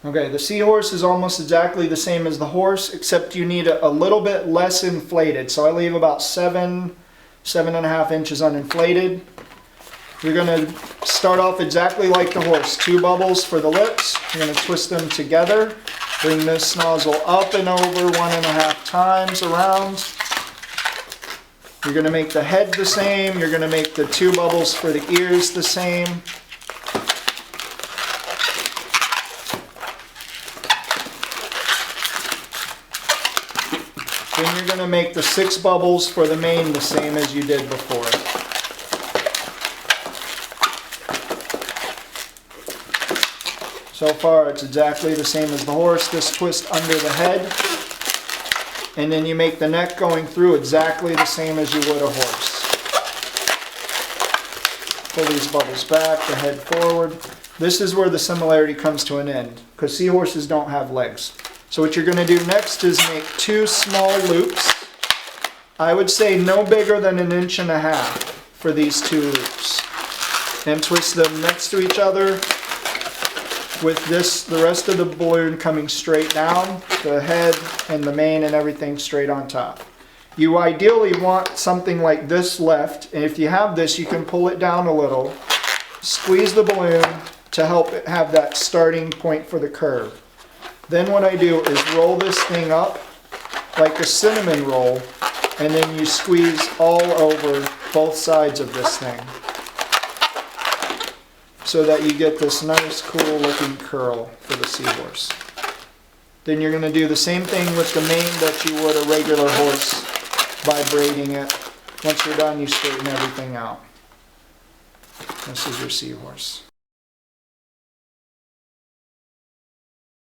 Okay, the Seahorse is almost exactly the same as the horse, except you need a little bit less inflated. So I leave about 7.5 inches uninflated. You're going to start off exactly like the horse. 2 bubbles for the lips. You're going to twist them together. Bring this nozzle up and over 1.5 times around. You're going to make the head the same. You're going to make the 2 bubbles for the ears the same. Then you're going to make the 6 bubbles for the mane the same as you did before. So far it's exactly the same as the horse. This twist under the head. And then you make the neck going through exactly the same as you would a horse. Pull these bubbles back, the head forward. This is where the similarity comes to an end, because seahorses don't have legs. So what you're going to do next is make 2 small loops. I would say no bigger than 1.5 inches for these 2 loops. And twist them next to each other with this, the rest of the balloon coming straight down, the head and the mane and everything straight on top. You ideally want something like this left, and if you have this, you can pull it down a little, squeeze the balloon to help it have that starting point for the curve. Then what I do is roll this thing up like a cinnamon roll, and then you squeeze all over both sides of this thing so that you get this nice cool looking curl for the seahorse. Then you're going to do the same thing with the mane that you would a regular horse by braiding it. Once you're done, you straighten everything out. This is your seahorse.